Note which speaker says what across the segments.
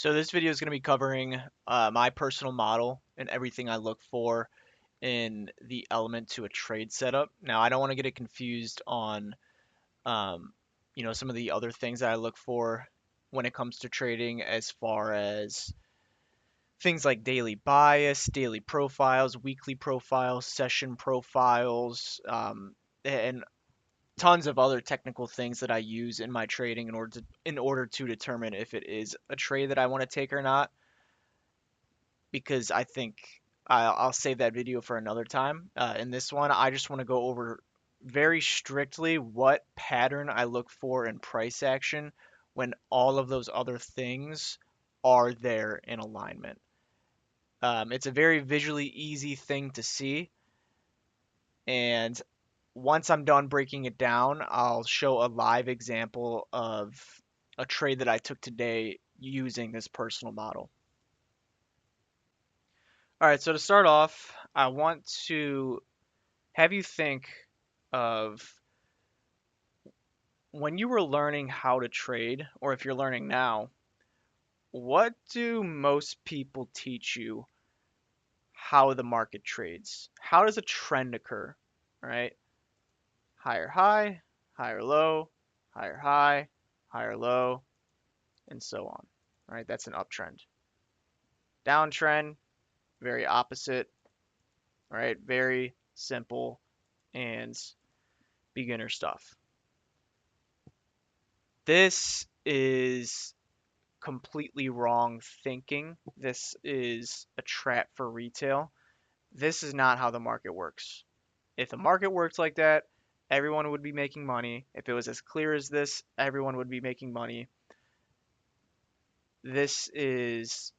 Speaker 1: So this video is going to be covering my personal model and everything I look for in the element to a trade setup. Now, I don't want to get it confused on, um, some of the other things that I look for when it comes to trading, as far as things like daily bias, daily profiles, weekly profiles, session profiles, and tons of other technical things that I use in my trading in order to determine if it is a trade that I want to take or not, because I think I'll save that video for another time. In this one, I just want to go over very strictly what pattern I look for in price action when all of those other things are there in alignment. It's a very visually easy thing to see, and once I'm done breaking it down, I'll show a live example of a trade that I took today using this personal model. All right, so to start off, I want to have you think of when you were learning how to trade, or if you're learning now, what do most people teach you how the market trades? How does a trend occur, right? Higher high, higher low, higher high, higher low, and so on, right? That's an uptrend. Downtrend, very opposite, right? Very simple and beginner stuff. This is completely wrong thinking. This is a trap for retail. This is not how the market works. If the market worked like that, everyone would be making money. If it was as clear as this, everyone would be making money. This is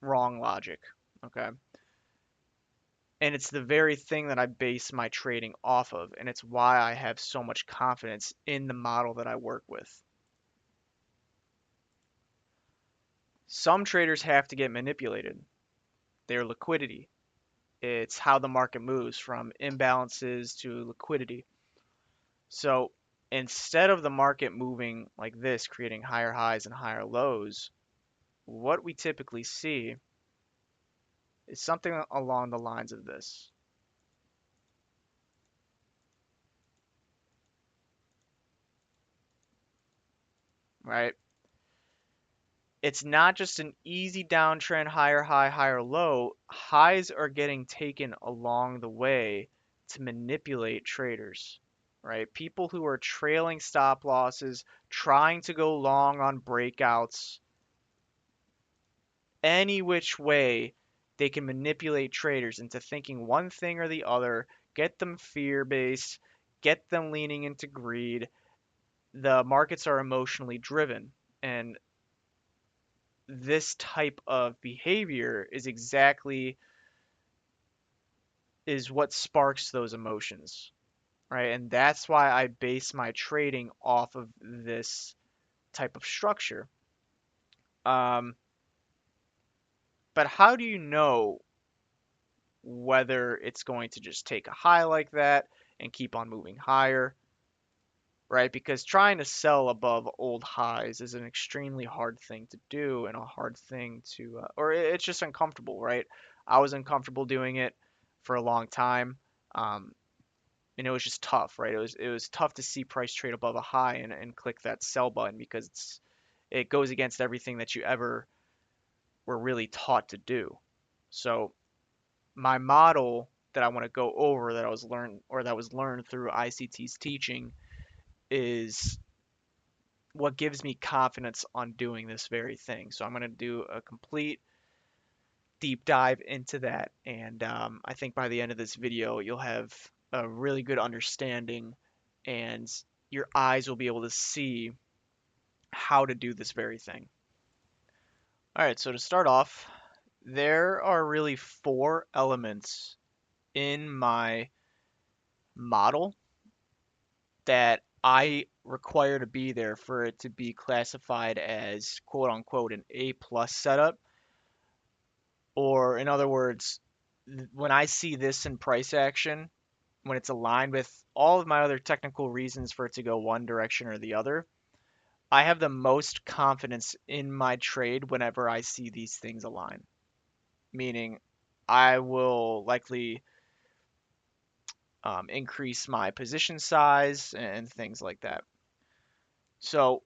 Speaker 1: wrong logic, okay? And it's the very thing that I base my trading off of, and it's why I have so much confidence in the model that I work with. Some traders have to get manipulated. Their liquidity. It's how the market moves from imbalances to liquidity. So instead of the market moving like this, creating higher highs and higher lows, what we typically see is something along the lines of this, right? It's not just an easy downtrend, higher high, higher low. Highs are getting taken along the way to manipulate traders, right? People who are trailing stop losses, trying to go long on breakouts, any which way they can manipulate traders into thinking one thing or the other, get them fear based, get them leaning into greed. The markets are emotionally driven, and this type of behavior is what sparks those emotions, right? And that's why I base my trading off of this type of structure. Um, but how do you know whether it's going to just take a high like that and keep on moving higher, right? Because trying to sell above old highs is an extremely hard thing to do, and a hard thing to, or it's just uncomfortable, right? I was uncomfortable doing it for a long time, um, and it was just tough, right? It was tough to see price trade above a high and click that sell button, because it goes against everything that you ever were really taught to do. So my model that I want to go over, that was learned through ICT's teaching, is what gives me confidence on doing this very thing. So I'm going to do a complete deep dive into that, and I think by the end of this video you'll have a really good understanding, and your eyes will be able to see how to do this very thing. All right, so to start off, there are really four elements in my model that I require to be there for it to be classified as quote unquote an A plus setup. Or in other words, when I see this in price action, when it's aligned with all of my other technical reasons for it to go one direction or the other, I have the most confidence in my trade whenever I see these things align, meaning I will likely increase my position size and things like that. So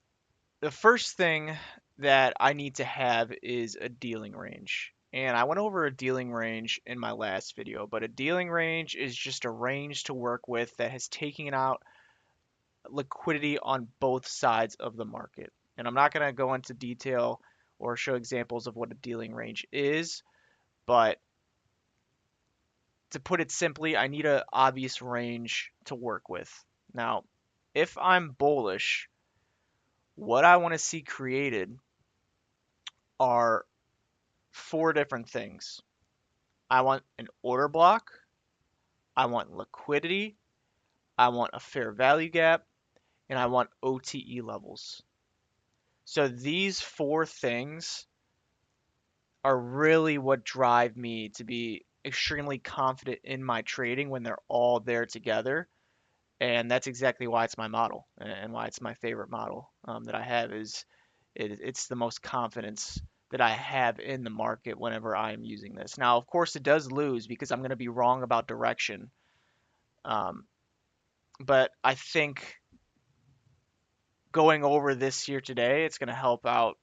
Speaker 1: the first thing that I need to have is a dealing range. And I went over a dealing range in my last video, but a dealing range is just a range to work with that has taken out liquidity on both sides of the market. And I'm not going to go into detail or show examples of what a dealing range is, but to put it simply, I need an obvious range to work with. Now, if I'm bullish, what I want to see created are four different things. I want an order block, I want liquidity, I want a fair value gap, and I want OTE levels. So these four things are really what drive me to be extremely confident in my trading when they're all there together. And that's exactly why it's my model and why it's my favorite model that I have is it's the most confidence that I have in the market whenever I am using this. Now, of course, it does lose because I'm going to be wrong about direction. Um, but I think going over this here today, it's going to help out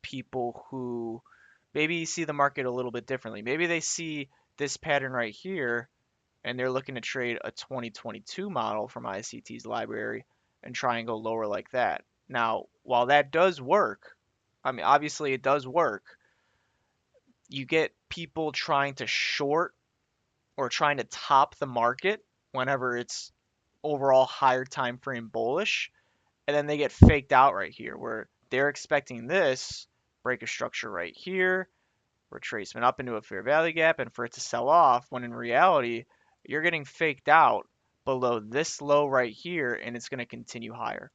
Speaker 1: people who maybe see the market a little bit differently. Maybe they see this pattern right here and they're looking to trade a 2022 model from ICT's library and try and go lower like that. Now, while that does work, I mean, obviously it does work, you get people trying to short or trying to top the market whenever it's overall higher time frame bullish, and then they get faked out right here where they're expecting this break a structure right here, retracement up into a fair value gap, and for it to sell off, when in reality, you're getting faked out below this low right here, and it's going to continue higher.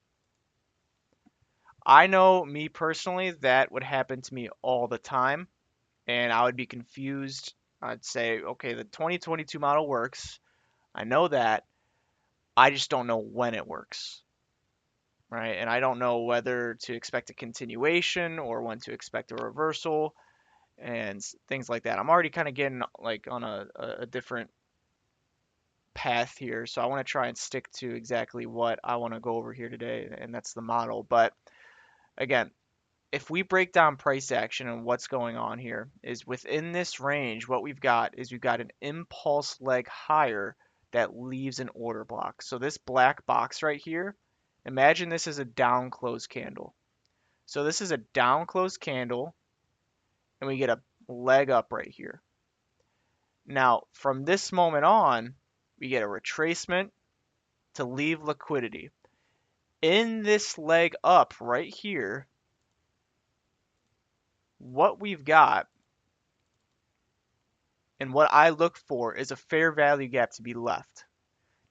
Speaker 1: I know me personally, that would happen to me all the time, and I would be confused. I'd say, okay, the 2022 model works. I know that. I just don't know when it works, right? And I don't know whether to expect a continuation or when to expect a reversal and things like that. I'm already kind of getting like on a different path here, so I want to try and stick to exactly what I want to go over here today, and that's the model. But again, if we break down price action and what's going on here is within this range, what we've got is we've got an impulse leg higher that leaves an order block. So this black box right here, imagine this is a down close candle. So this is a down close candle and we get a leg up right here. Now, from this moment on, we get a retracement to leave liquidity. In this leg up right here, what we've got and what I look for is a fair value gap to be left.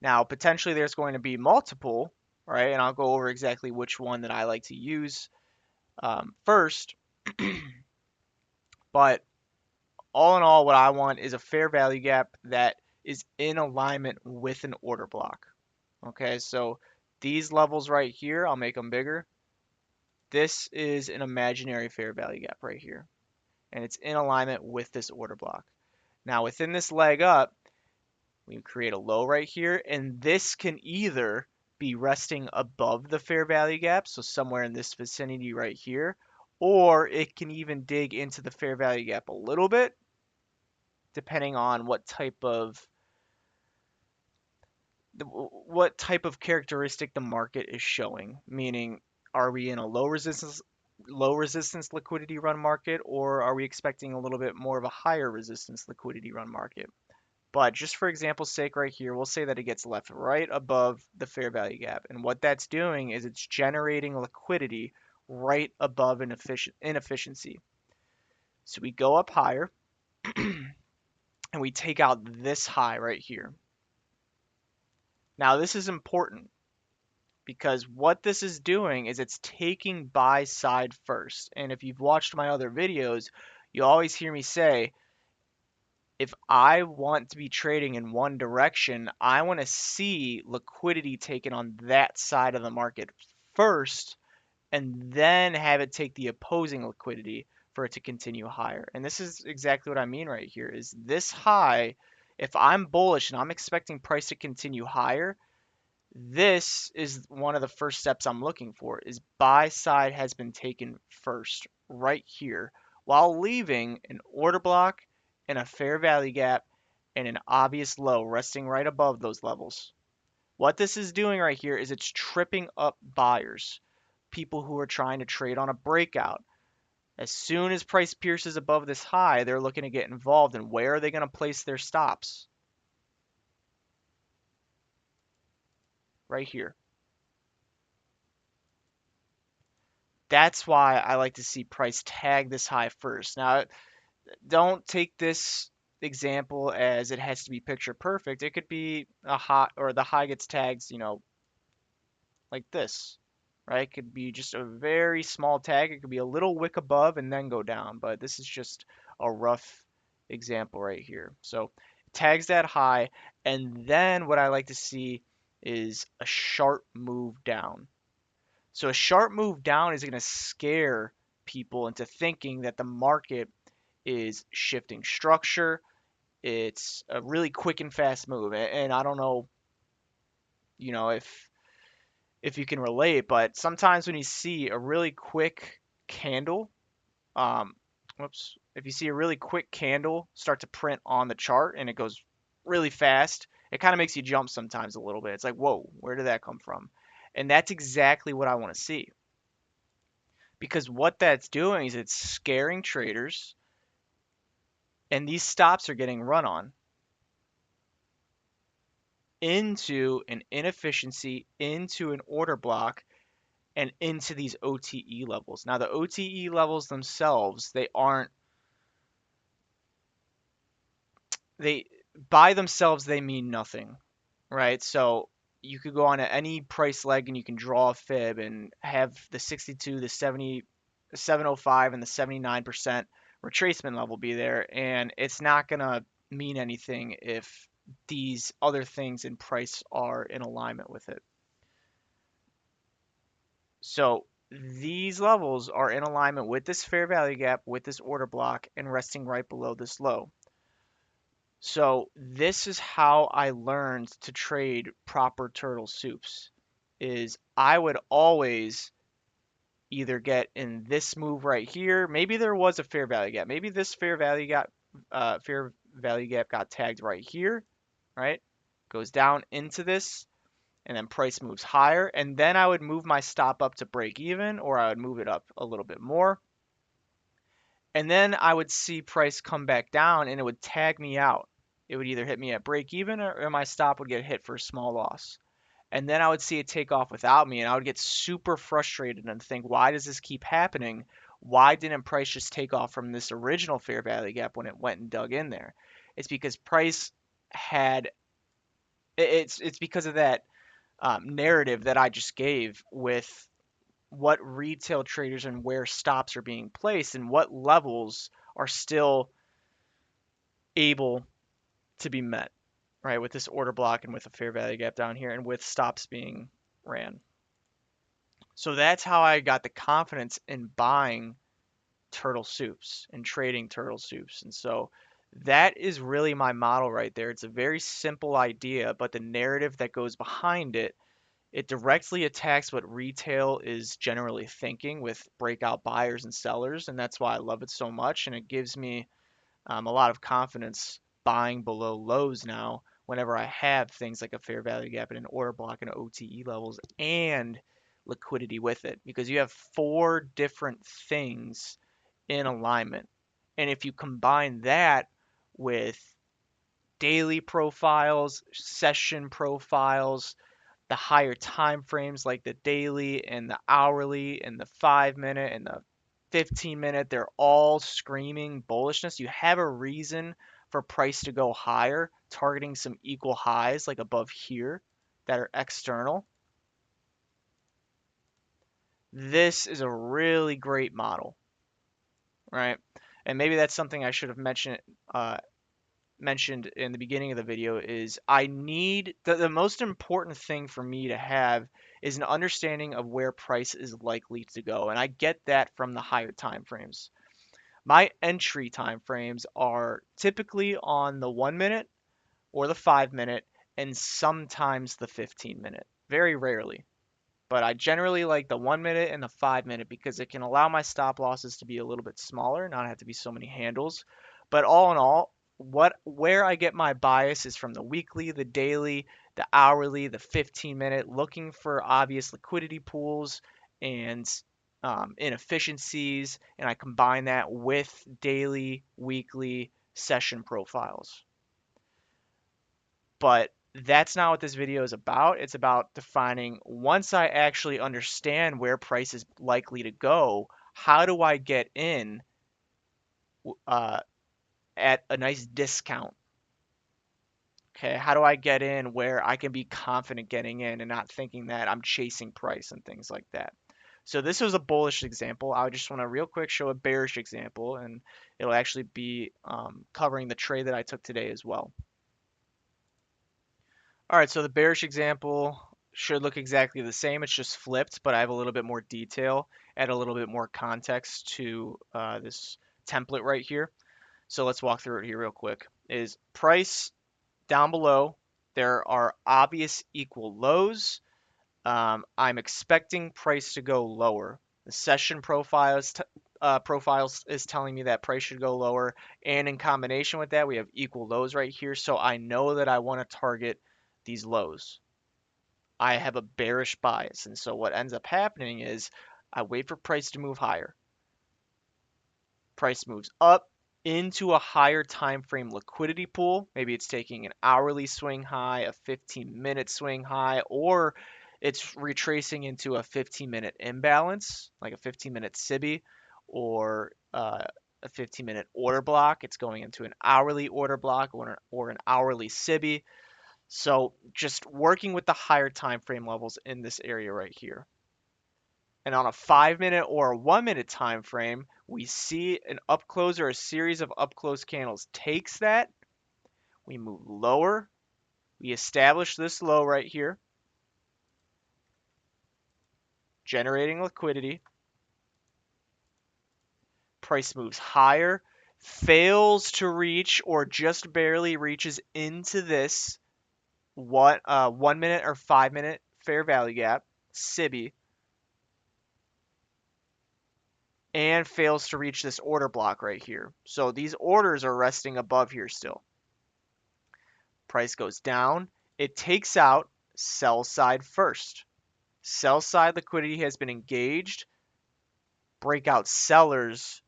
Speaker 1: Now, potentially there's going to be multiple, right? And I'll go over exactly which one that I like to use first. But all in all, what I want is a fair value gap that is in alignment with an order block. Okay, so these levels right here, I'll make them bigger. This is an imaginary fair value gap right here, and it's in alignment with this order block. Now, within this leg up, we create a low right here, and this can either be resting above the fair value gap, so somewhere in this vicinity right here, or it can even dig into the fair value gap a little bit, depending on what type of characteristic the market is showing. Meaning, are we in a low resistance liquidity run market, or are we expecting a little bit more of a higher resistance liquidity run market? But just for example's sake right here, we'll say that it gets left right above the fair value gap. And what that's doing is it's generating liquidity right above an inefficiency. So we go up higher and we take out this high right here. Now this is important because what this is doing is it's taking buy side first. And if you've watched my other videos, you always hear me say, if I want to be trading in one direction, I want to see liquidity taken on that side of the market first and then have it take the opposing liquidity for it to continue higher. And this is exactly what I mean right here is this high, if I'm bullish and I'm expecting price to continue higher, this is one of the first steps I'm looking for is buy side has been taken first right here while leaving an order block and a fair value gap and an obvious low resting right above those levels. What this is doing right here is it's tripping up buyers, people who are trying to trade on a breakout. As soon as price pierces above this high, they're looking to get involved, and where are they going to place their stops? Right here. That's why I like to see price tag this high first. Now, don't take this example as it has to be picture perfect. It could be a high or the high gets tagged, like this, right? It could be just a very small tag. It could be a little wick above and then go down, but this is just a rough example right here. So tags that high, and then what I like to see is a sharp move down. So a sharp move down is going to scare people into thinking that the market is shifting structure. It's a really quick and fast move. And I don't know, if you can relate, but sometimes when you see a really quick candle, um, whoops, if you see a really quick candle start to print on the chart and it goes really fast, it kind of makes you jump sometimes a little bit. It's like, whoa, where did that come from? And that's exactly what I want to see. Because what that's doing is it's scaring traders, and these stops are getting run on into an inefficiency, into an order block, and into these OTE levels. Now, the OTE levels themselves, they by themselves, they mean nothing, right? So you could go on to any price leg and you can draw a fib and have the 62, the 70, the 705, and the 79% retracement level be there, and it's not going to mean anything if these other things in price are in alignment with it. So these levels are in alignment with this fair value gap, with this order block, and resting right below this low. So this is how I learned to trade proper turtle soups. Is I would always either get in this move right here. Maybe there was a fair value gap. Maybe this fair value gap got tagged right here, right? Goes down into this, and then price moves higher, and then I would move my stop up to break even, or I would move it up a little bit more, and then I would see price come back down and it would tag me out. It would either hit me at break even, or my stop would get hit for a small loss. And then I would see it take off without me, and I would get super frustrated and think, why does this keep happening? Why didn't price just take off from this original fair value gap when it went and dug in there? It's because price had it's because of that narrative that I just gave with what retail traders and where stops are being placed and what levels are still able to be met, right? With this order block and with a fair value gap down here and with stops being ran. So that's how I got the confidence in buying turtle soups and trading turtle soups. And so that is really my model right there. It's a very simple idea, but the narrative that goes behind it, it directly attacks what retail is generally thinking with breakout buyers and sellers. And that's why I love it so much. And it gives me a lot of confidence buying below lows now whenever I have things like a fair value gap and an order block and OTE levels and liquidity with it, because you have four different things in alignment. And if you combine that with daily profiles, session profiles, the higher time frames like the daily and the hourly and the 5 minute and the 15 minute, they're all screaming bullishness. You have a reason for price to go higher, targeting some equal highs like above here that are external. This is a really great model, right? And maybe that's something I should have mentioned in the beginning of the video is I need the most important thing for me to have is an understanding of where price is likely to go. And I get that from the higher time frames. My entry time frames are typically on the 1 minute or the 5 minute and sometimes the 15 minute. Very rarely. But I generally like the 1 minute and the 5 minute because it can allow my stop losses to be a little bit smaller, not have to be so many handles. But all in all, where I get my bias is from the weekly, the daily, the hourly, the 15 minute, looking for obvious liquidity pools and inefficiencies, and I combine that with daily, weekly session profiles. But that's not what this video is about. It's about defining, once I actually understand where price is likely to go, how do I get in uh, at a nice discount? Okay, how do I get in where I can be confident getting in and not thinking that I'm chasing price and things like that? So this was a bullish example. I just want to real quick show a bearish example, and it'll actually be covering the trade that I took today as well. All right, so the bearish example should look exactly the same. It's just flipped, but I have a little bit more detail, add a little bit more context to this template right here. So let's walk through it here real quick. Is price down below, there are obvious equal lows. I'm expecting price to go lower. The session profiles is telling me that price should go lower, and in combination with that, we have equal lows right here. So I know that I want to target these lows. I have a bearish bias, and so what ends up happening is I wait for price to move higher. Price moves up into a higher time frame liquidity pool. Maybe it's taking an hourly swing high, a 15-minute swing high, or it's retracing into a 15-minute imbalance, like a 15-minute SIBI or a 15-minute order block. It's going into an hourly order block or an hourly SIBI. So just working with the higher time frame levels in this area right here. And on a 5 minute or a 1 minute time frame, we see an up close or a series of up close candles takes that. We move lower. We establish this low right here, generating liquidity. Price moves higher, fails to reach or just barely reaches into this 1 minute or 5 minute fair value gap, SIBI, and fails to reach this order block right here. So these orders are resting above here still. Price goes down. It takes out sell side first. Sell side liquidity has been engaged. Breakout sellers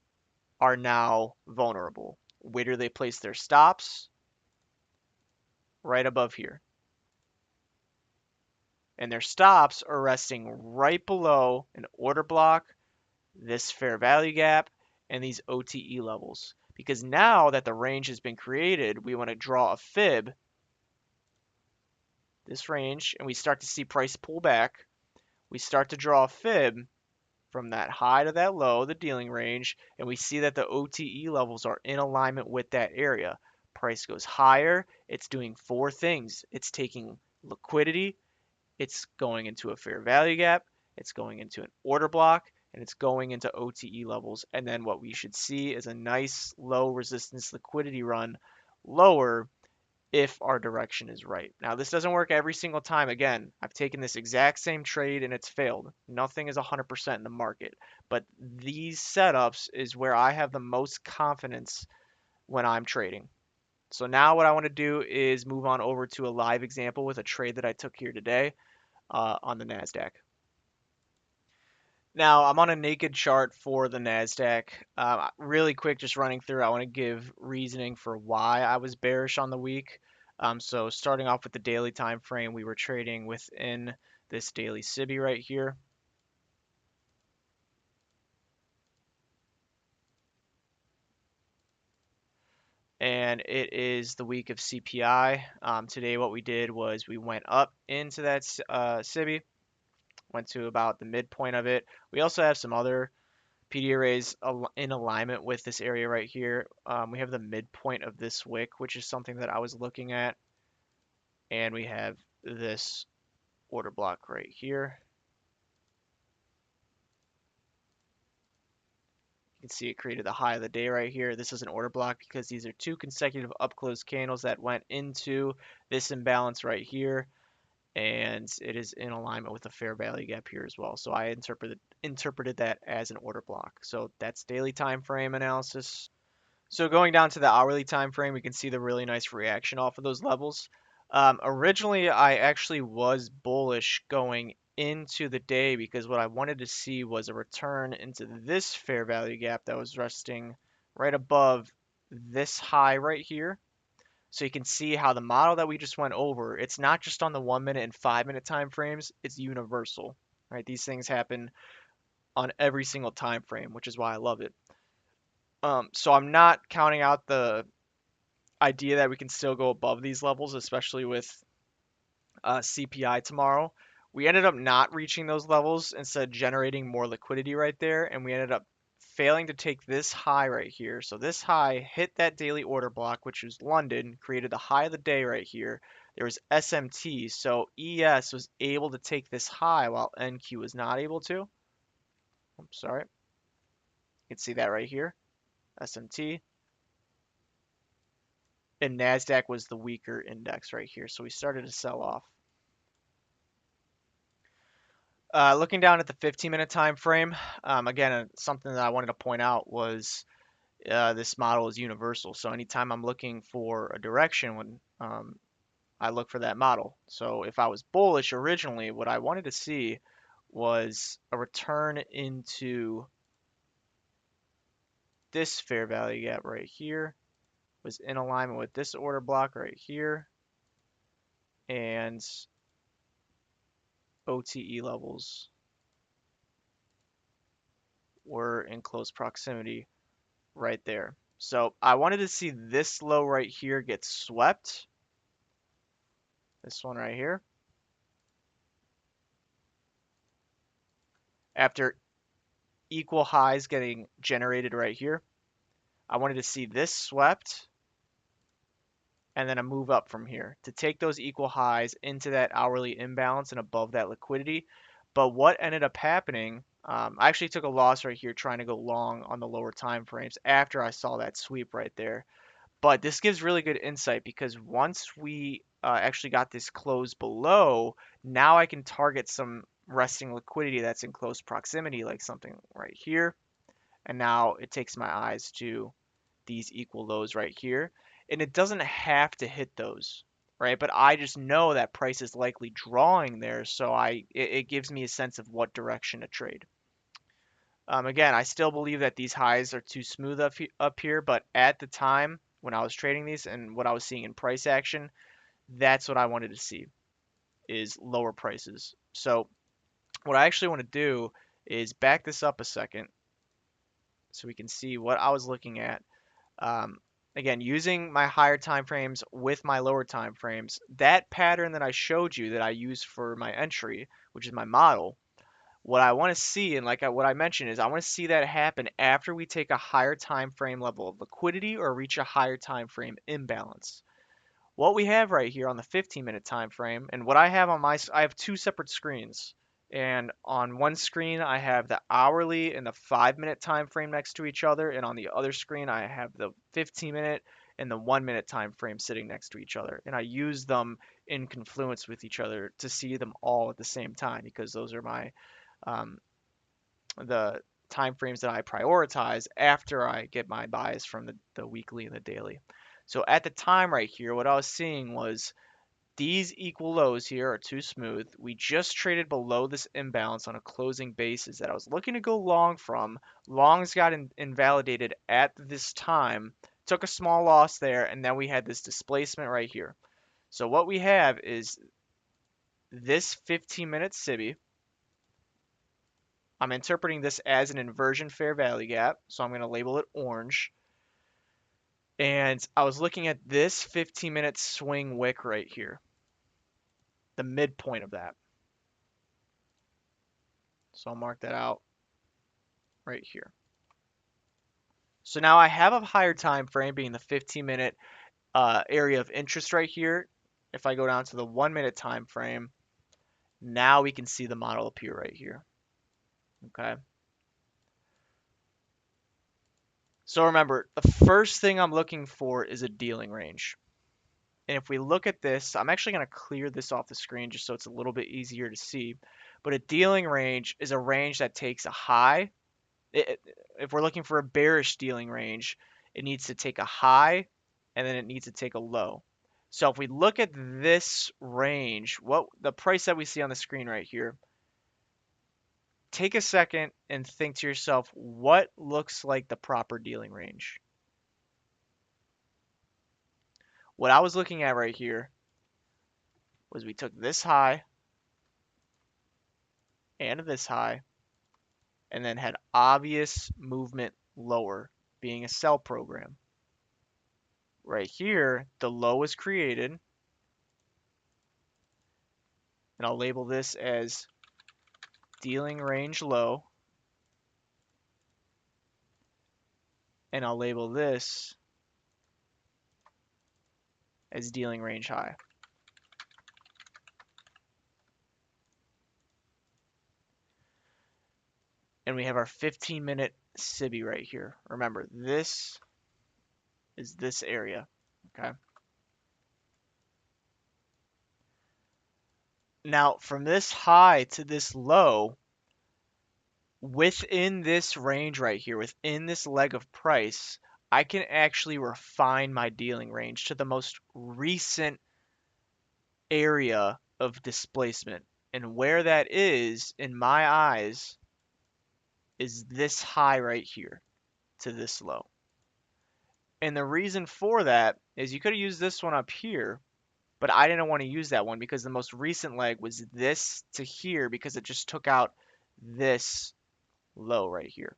Speaker 1: are now vulnerable. Where do they place their stops? Right above here. And their stops are resting right below an order block, this fair value gap, and these OTE levels. Because now that the range has been created, we want to draw a fib, this range, and we start to see price pull back. We start to draw a fib from that high to that low, the dealing range, and we see that the OTE levels are in alignment with that area. Price goes higher. It's doing four things. It's taking liquidity. It's going into a fair value gap. It's going into an order block, and it's going into OTE levels. And then what we should see is a nice low resistance liquidity run lower if our direction is right. Now, this doesn't work every single time. Again, I've taken this exact same trade and it's failed. Nothing is 100% in the market. But these setups is where I have the most confidence when I'm trading. So now what I want to do is move on over to a live example with a trade that I took here today on the NASDAQ. Now, I'm on a naked chart for the NASDAQ. Really quick, just running through, I want to give reasoning for why I was bearish on the week. So starting off with the daily time frame, we were trading within this daily SIBI right here. And it is the week of CPI. Today what we did was we went up into that SIBI, went to about the midpoint of it. We also have some other PD array is in alignment with this area right here. We have the midpoint of this wick, which is something that I was looking at, and we have this order block right here. You can see it created the high of the day right here. This is an order block because these are two consecutive up close candles that went into this imbalance right here, and it is in alignment with the fair value gap here as well. So I interpreted that as an order block. So that's daily time frame analysis. So going down to the hourly time frame, we can see the really nice reaction off of those levels. Originally, I actually was bullish going into the day because what I wanted to see was a return into this fair value gap that was resting right above this high right here. So you can see how the model that we just went over, it's not just on the 1 minute and 5 minute time frames, it's universal, right? These things happen on every single time frame, which is why I love it. So I'm not counting out the idea that we can still go above these levels, especially with CPI tomorrow. We ended up not reaching those levels, instead generating more liquidity right there, and we ended up failing to take this high right here. So this high hit that daily order block, which was London, created the high of the day right here. There was SMT, so ES was able to take this high while NQ was not able to. I'm sorry. You can see that right here, SMT. And NASDAQ was the weaker index right here, so we started to sell off. Looking down at the 15-minute time frame, again, something that I wanted to point out was this model is universal. So anytime I'm looking for a direction, when I look for that model. So if I was bullish originally, what I wanted to see was a return into this fair value gap right here, was in alignment with this order block right here, and OTE levels were in close proximity right there. So I wanted to see this low right here get swept. This one right here. After equal highs getting generated right here, I wanted to see this swept and then a move up from here to take those equal highs into that hourly imbalance and above that liquidity. But what ended up happening, I actually took a loss right here trying to go long on the lower time frames after I saw that sweep right there. But this gives really good insight because once we actually got this close below, now I can target some resting liquidity that's in close proximity, like something right here. And now it takes my eyes to these equal lows right here. And it doesn't have to hit those, right? But I just know that price is likely drawing there, so it gives me a sense of what direction to trade. Again, I still believe that these highs are too smooth up here, but at the time when I was trading these and what I was seeing in price action, that's what I wanted to see is lower prices. So what I actually want to do is back this up a second so we can see what I was looking at. Um, Again, using my higher time frames with my lower time frames, that pattern that I showed you that I use for my entry, which is my model, what I want to see, and what I mentioned, is I want to see that happen after we take a higher time frame level of liquidity or reach a higher time frame imbalance. What we have right here on the 15-minute time frame, and what I have on I have two separate screens. And on one screen, I have the hourly and the 5-minute time frame next to each other, and on the other screen, I have the 15-minute and the 1-minute time frame sitting next to each other. And I use them in confluence with each other to see them all at the same time because those are my um, the time frames that I prioritize after I get my buys from the weekly and the daily. So at the time right here, what I was seeing was these equal lows here are too smooth. We just traded below this imbalance on a closing basis that I was looking to go long from. Longs got invalidated at this time, took a small loss there, and then we had this displacement right here. So what we have is this 15-minute SIBI. I'm interpreting this as an inversion fair value gap, so I'm going to label it orange. And I was looking at this 15-minute swing wick right here, the midpoint of that. So I'll mark that out right here. So now I have a higher time frame being the 15-minute area of interest right here. If I go down to the 1-minute time frame, now we can see the model appear right here. Okay. So remember, the first thing I'm looking for is a dealing range. And if we look at this, I'm actually going to clear this off the screen just so it's a little bit easier to see. But a dealing range is a range that takes a high. If we're looking for a bearish dealing range, it needs to take a high and then it needs to take a low. So if we look at this range, what the price that we see on the screen right here, take a second and think to yourself, what looks like the proper dealing range? What I was looking at right here was we took this high and this high and then had obvious movement lower being a sell program. Right here, the low was created, and I'll label this as dealing range low, and I'll label this as dealing range high. And we have our 15-minute SIBI right here. Remember, this is this area, okay? Now, from this high to this low, within this range right here, within this leg of price, I can actually refine my dealing range to the most recent area of displacement. And where that is, in my eyes, is this high right here to this low. And the reason for that is you could have used this one up here, but I didn't want to use that one because the most recent leg was this to here because it just took out this low right here.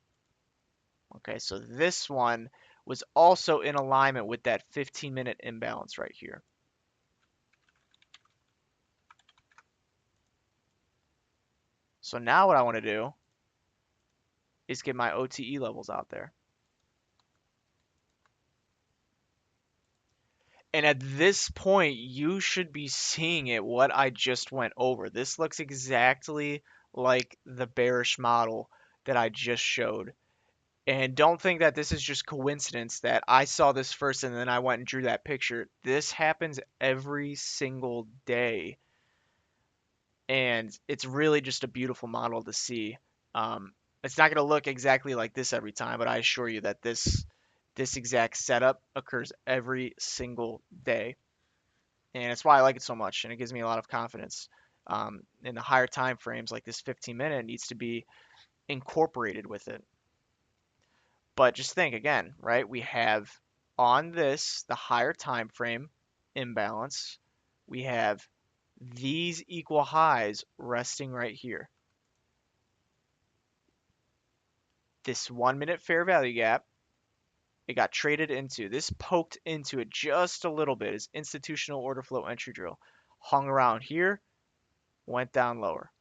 Speaker 1: Okay, so this one was also in alignment with that 15-minute imbalance right here. So now what I want to do is get my OTE levels out there. And at this point, you should be seeing it, what I just went over. This looks exactly like the bearish model that I just showed. And don't think that this is just coincidence that I saw this first and then I went and drew that picture. This happens every single day. And it's really just a beautiful model to see. It's not going to look exactly like this every time, but I assure you that this exact setup occurs every single day. And it's why I like it so much, and it gives me a lot of confidence. In the higher time frames, like this 15-minute, needs to be incorporated with it. But just think again, right? We have on this the higher time frame imbalance. We have these equal highs resting right here. This 1-minute fair value gap, it got traded into. This poked into it just a little bit as institutional order flow entry drill. Hung around here, went down lower.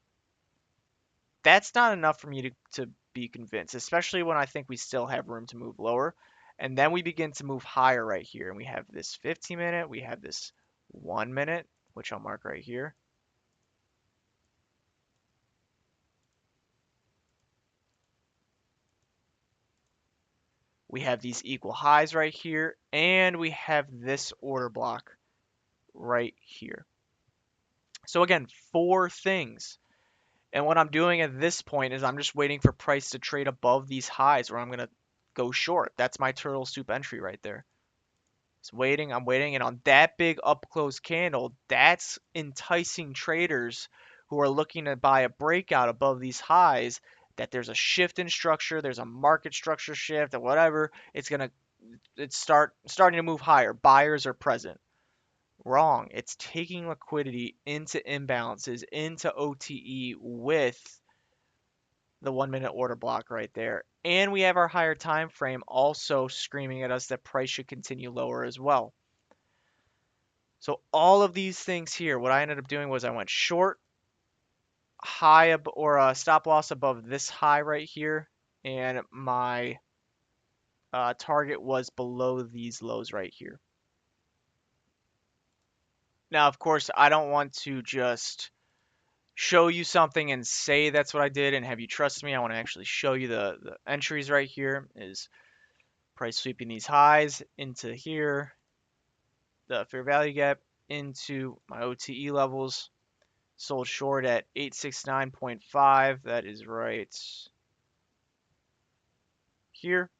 Speaker 1: That's not enough for me to be convinced, especially when I think we still have room to move lower. And then we begin to move higher right here. And we have this 15-minute, we have this 1-minute, which I'll mark right here. We have these equal highs right here, and we have this order block right here. So again, 4 things. And what I'm doing at this point is I'm just waiting for price to trade above these highs where I'm going to go short. That's my turtle soup entry right there. It's waiting, I'm waiting, and on that big up close candle, that's enticing traders who are looking to buy a breakout above these highs, that there's a shift in structure, there's a market structure shift or whatever. It's starting to move higher. Buyers are present. Wrong. It's taking liquidity into imbalances, into OTE with the 1-minute order block right there. And we have our higher time frame also screaming at us that price should continue lower as well. So all of these things here, what I ended up doing was I went short, high or a stop loss above this high right here, and my target was below these lows right here. Now, of course, I don't want to just show you something and say that's what I did and have you trust me. I want to actually show you the entries right here. Is price sweeping these highs into here, the fair value gap into my OTE levels, sold short at 869.5. That is right here.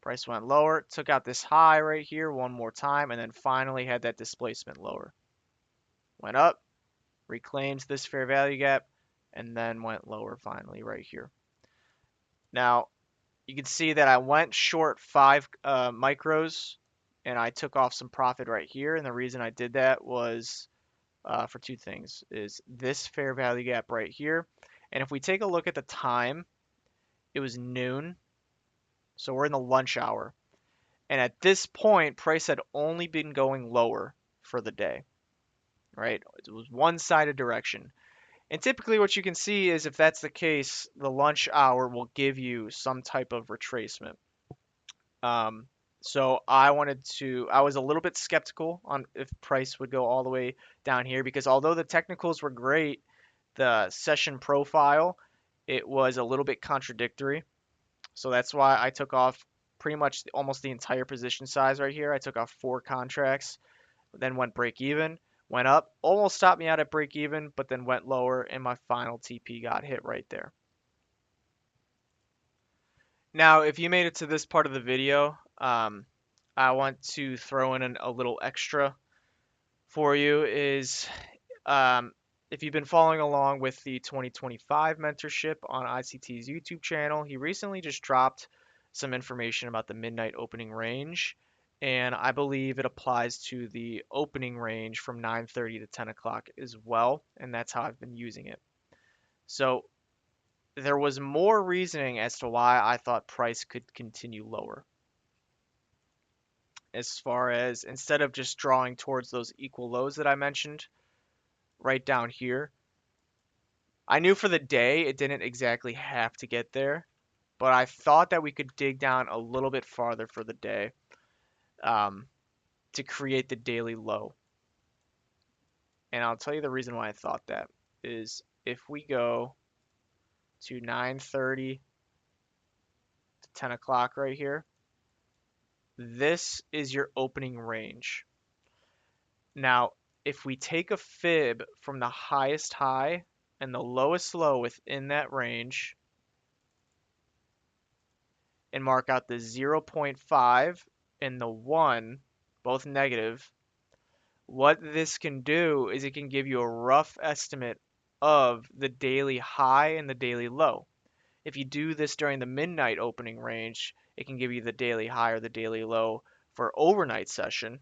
Speaker 1: Price went lower, took out this high right here one more time, and then finally had that displacement lower. Went up, reclaimed this fair value gap, and then went lower finally right here. Now, you can see that I went short 5 micros, and I took off some profit right here. And the reason I did that was for two things, is this fair value gap right here. And if we take a look at the time, it was noon. So we're in the lunch hour. And at this point, price had only been going lower for the day, right? It was one-sided direction. And typically what you can see is if that's the case, the lunch hour will give you some type of retracement. Um, so I was a little bit skeptical on if price would go all the way down here because although the technicals were great, the session profile, it was a little bit contradictory. So that's why I took off pretty much almost the entire position size right here. I took off 4 contracts, then went break even, went up, almost stopped me out at break even, but then went lower and my final TP got hit right there. Now, if you made it to this part of the video, I want to throw in a little extra for you is um, if you've been following along with the 2025 mentorship on ICT's YouTube channel, he recently just dropped some information about the midnight opening range, and I believe it applies to the opening range from 9:30 to 10 o'clock as well, and that's how I've been using it. So there was more reasoning as to why I thought price could continue lower. As far as instead of just drawing towards those equal lows that I mentioned right down here, I knew for the day it didn't exactly have to get there, but I thought that we could dig down a little bit farther for the day um, to create the daily low. And I'll tell you the reason why I thought that is if we go to 9:30 to 10 o'clock right here, this is your opening range. Now, if we take a fib from the highest high and the lowest low within that range and mark out the 0.5 and the 1, both negative, what this can do is it can give you a rough estimate of the daily high and the daily low. If you do this during the midnight opening range, it can give you the daily high or the daily low for overnight session,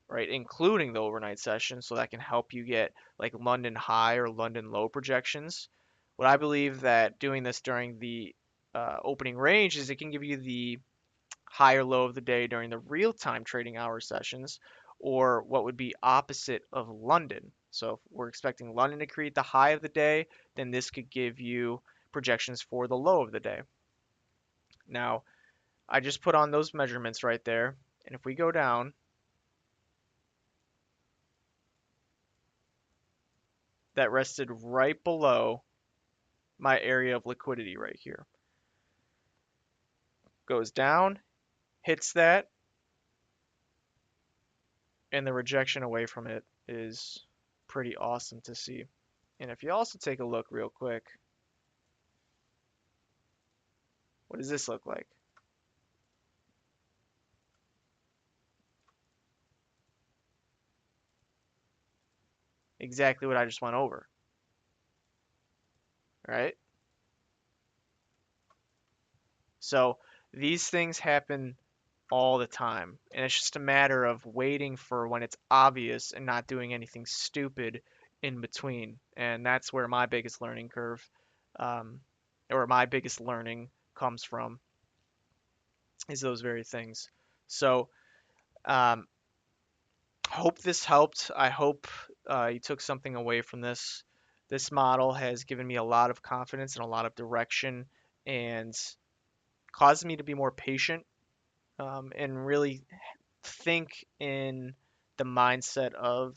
Speaker 1: right? Including the overnight session, so that can help you get like London high or London low projections. What I believe that doing this during the opening range is it can give you the high or low of the day during the real-time trading hour sessions, or what would be opposite of London. So if we're expecting London to create the high of the day, then this could give you projections for the low of the day. Now, I just put on those measurements right there, and if we go down, that rested right below my area of liquidity right here. Goes down, hits that, and the rejection away from it is pretty awesome to see. And if you also take a look real quick, what does this look like? Exactly what I just went over, right? So these things happen all the time, and it's just a matter of waiting for when it's obvious and not doing anything stupid in between. And that's where my biggest learning curve, um, or my biggest learning comes from, is those very things. So um, hope this helped. I hope you took something away from this. This model has given me a lot of confidence and a lot of direction and causes me to be more patient, and really think in the mindset of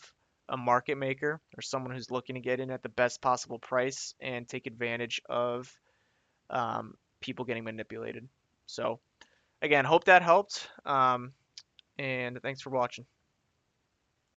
Speaker 1: a market maker or someone who's looking to get in at the best possible price and take advantage of people getting manipulated. So again, hope that helped. And thanks for watching.